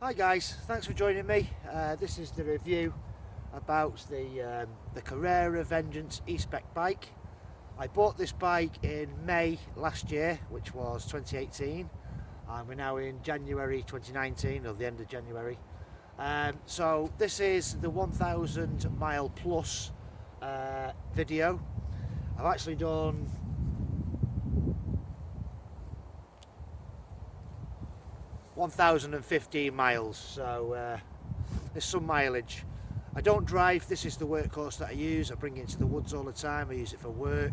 Hi guys, thanks for joining me. This is the review about the Carrera Vengeance E-spec bike. I bought this bike in May last year, which was 2018, and we're now in January 2019, or the end of January. So this is the 1,000 mile plus video. I've actually done 1,015 miles, so there's some mileage. I don't drive. This is the workhorse that I use. I bring it into the woods all the time. I use it for work,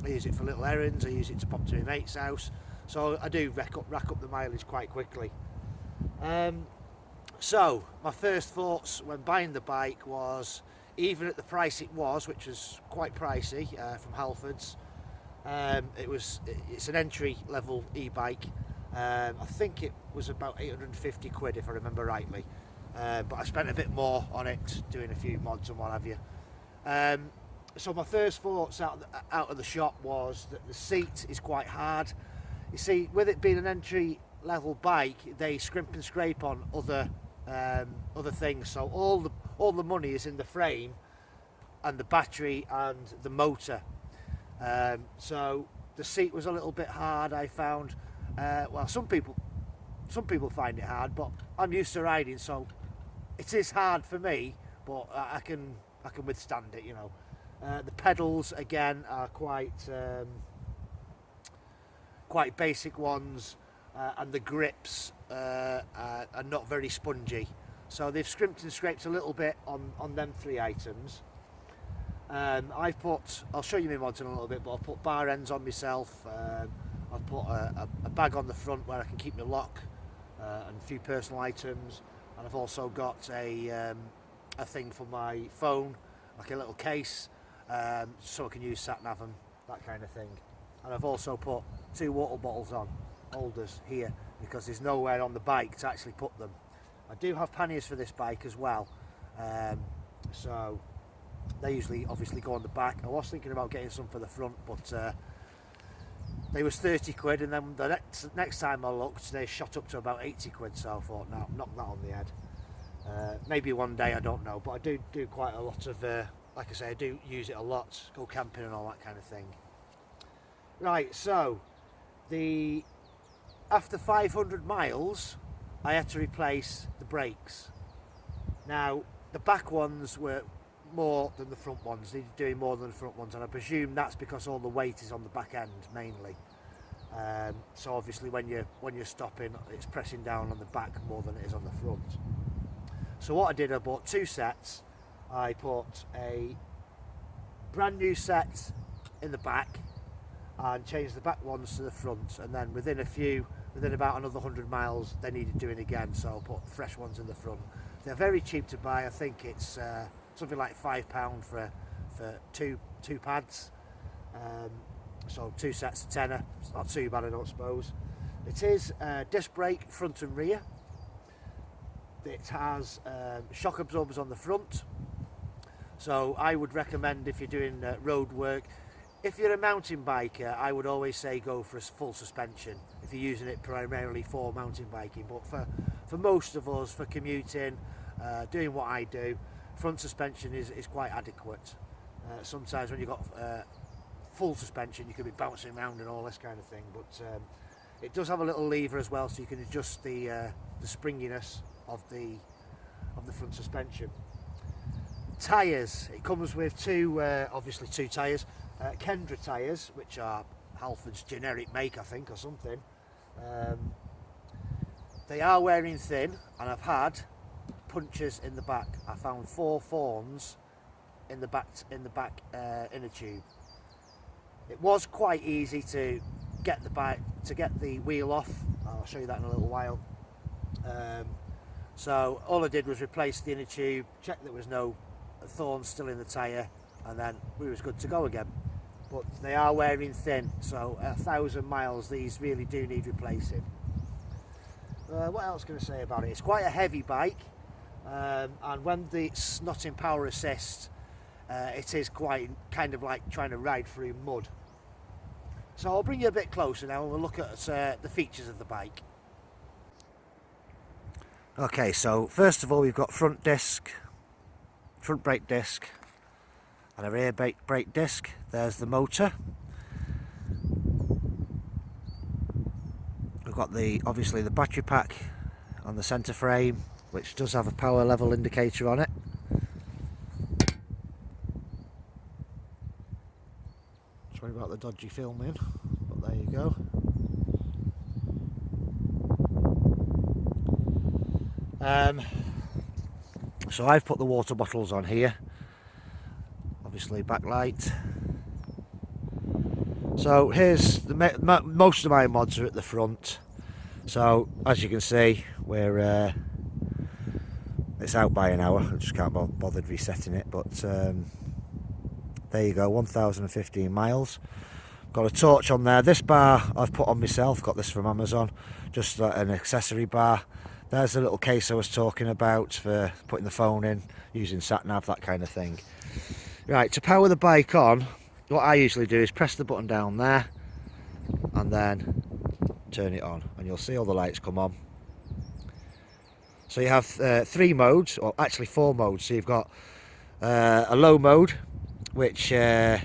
I use it for little errands, I use it to pop to my mate's house, so I do rack up the mileage quite quickly. So my first thoughts when buying the bike was, even at the price it was, which was quite pricey from Halfords, it's an entry level e-bike. I think it was about 850 quid if I remember rightly, but I spent a bit more on it doing a few mods and what have you. So my first thoughts out of the shop was that the seat is quite hard. You see, with it being an entry level bike, they scrimp and scrape on other things, so all the money is in the frame and the battery and the motor. So the seat was a little bit hard, I found. Well, some people find it hard, but I'm used to riding, so it is hard for me, but I can withstand it, you know. The pedals again are quite basic ones, and the grips are not very spongy, so they've scrimped and scraped a little bit on them three items. I'll show you my mods in a little bit, but I've put bar ends on myself. I've put a bag on the front where I can keep my lock and a few personal items, and I've also got a thing for my phone, like a little case, so I can use sat nav and that kind of thing. And I've also put 2 water bottles on holders here because there's nowhere on the bike to actually put them. I do have panniers for this bike as well, so they usually obviously go on the back. I was thinking about getting some for the front, but they was 30 quid, and then the next time I looked, they shot up to about 80 quid, so I thought, no, knock that on the head. Maybe one day, I don't know, but I do quite a lot of, like I say, I do use it a lot, go camping and all that kind of thing. Right, so, after 500 miles, I had to replace the brakes. Now, the back ones were more than the front ones, needed doing more than the front ones, and I presume that's because all the weight is on the back end mainly. So obviously when you're stopping, it's pressing down on the back more than it is on the front. So what I did, I bought 2 sets. I put a brand new set in the back and changed the back ones to the front, and then within about another 100 miles they needed doing again, so I put fresh ones in the front. They're very cheap to buy. I think it's something like £5 for two pads, so 2 sets of tenner. It's not too bad, I don't suppose. It is disc brake front and rear. It has shock absorbers on the front, so I would recommend, if you're doing road work, if you're a mountain biker, I would always say go for a full suspension if you're using it primarily for mountain biking. But for most of us, for commuting, doing what I do, front suspension is quite adequate. Sometimes when you've got full suspension, you could be bouncing around and all this kind of thing, but it does have a little lever as well, so you can adjust the springiness of the front suspension. Tyres, it comes with obviously two tyres, Kendra tyres, which are Halford's generic make, I think, or something. They are wearing thin, and I've had punches in the back. I found 4 thorns in the back inner tube. It was quite easy to get the wheel off. I'll show you that in a little while. So all I did was replace the inner tube, check there was no thorns still in the tyre, and then we was good to go again. But they are wearing thin, so at 1,000 miles these really do need replacing. What else can I say about it? It's quite a heavy bike, and when it's not in power assist, it is kind of like trying to ride through mud. So I'll bring you a bit closer now and we'll look at the features of the bike. Okay, so first of all we've got front brake disc and a rear brake disc. There's the motor. We've got obviously the battery pack on the centre frame, which does have a power level indicator on it. Sorry about the dodgy filming, but there you go. So I've put the water bottles on here, obviously backlight. So here's most of my mods are at the front. So as you can see, it's out by an hour. I just can't be bothered resetting it, but there you go, 1,015 miles. Got a torch on there. This bar I've put on myself, got this from Amazon, just an accessory bar. There's the little case I was talking about for putting the phone in, using sat-nav, that kind of thing. Right, to power the bike on, what I usually do is press the button down there and then turn it on, and you'll see all the lights come on. So you have 3 modes, or actually 4 modes. So you've got a low mode, which they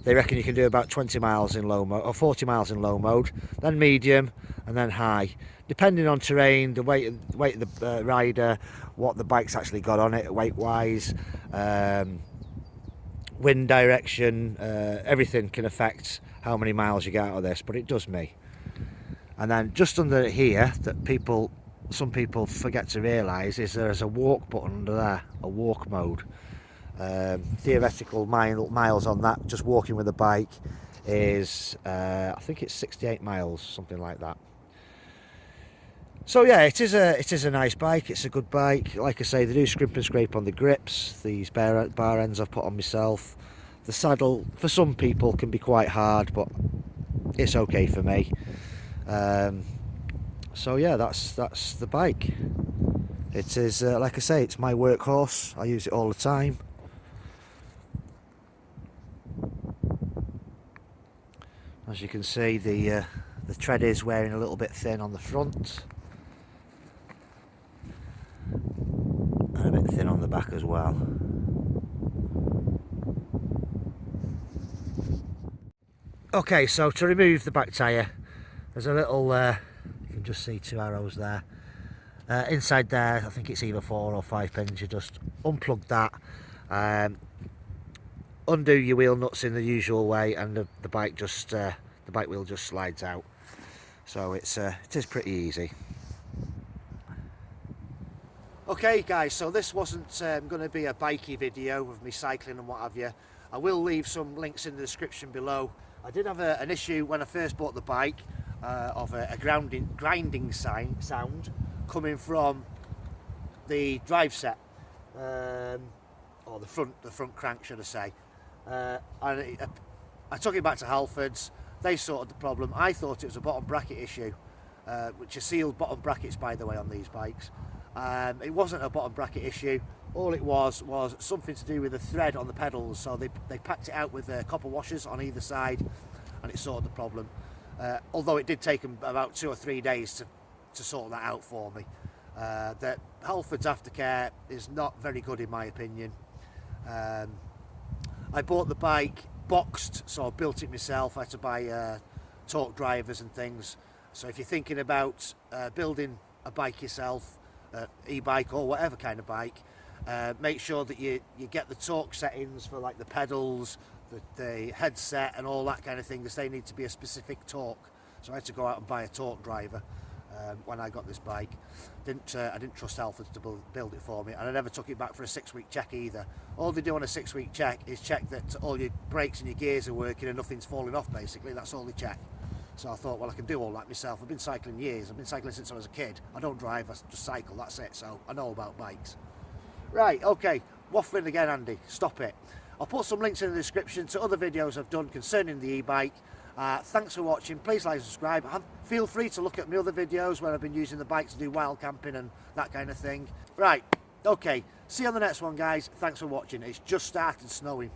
reckon you can do about 20 miles in low mode, or 40 miles in low mode, then medium, and then high, depending on terrain, the weight of the rider, what the bike's actually got on it weight wise, wind direction, everything can affect how many miles you get out of this, but it does me. And then just under here, that some people forget to realise, is there's a walk button under there, a walk mode. Theoretical miles on that, just walking with a bike, is I think it's 68 miles, something like that. So yeah, it is a nice bike. It's a good bike. Like I say, they do scrimp and scrape on the grips. These bar ends I've put on myself. The saddle for some people can be quite hard, but it's okay for me. So yeah, that's the bike. It is like I say, it's my workhorse. I use it all the time. As you can see, the tread is wearing a little bit thin on the front, and a bit thin on the back as well. Okay, so to remove the back tyre, there's a little, you can just see 2 arrows there. Inside there, I think it's either 4 or 5 pins. You just unplug that, undo your wheel nuts in the usual way, and the bike wheel just slides out. So it is pretty easy. Okay guys, so this wasn't going to be a bikey video of me cycling and what have you. I will leave some links in the description below. I did have an issue when I first bought the bike of a grinding sound coming from the drive set, or the front crank, should I say. I took it back to Halfords. They sorted the problem. I thought it was a bottom bracket issue, which are sealed bottom brackets, by the way, on these bikes. It wasn't a bottom bracket issue. All it was something to do with the thread on the pedals. So they packed it out with copper washers on either side, and it sorted the problem. Although it did take them about 2 or 3 days to sort that out for me. The Halfords aftercare is not very good in my opinion. I bought the bike boxed, so I built it myself. I had to buy torque drivers and things. So if you're thinking about building a bike yourself, e-bike or whatever kind of bike, make sure that you get the torque settings for like the pedals, the headset and all that kind of thing, because they need to be a specific torque. So I had to go out and buy a torque driver when I got this bike. I didn't trust Halfords to build it for me, and I never took it back for a 6-week check either. All they do on a 6-week check is check that all your brakes and your gears are working and nothing's falling off, basically. That's all they check. So I thought, well, I can do all that myself. I've been cycling years. I've been cycling since I was a kid. I don't drive, I just cycle, that's it. So I know about bikes. Right, okay, waffling again, Andy, stop it. I'll put some links in the description to other videos I've done concerning the e-bike. Thanks for watching. Please like and subscribe. Feel free to look at my other videos where I've been using the bike to do wild camping and that kind of thing. Right, okay, see you on the next one, guys. Thanks for watching. It's just started snowing.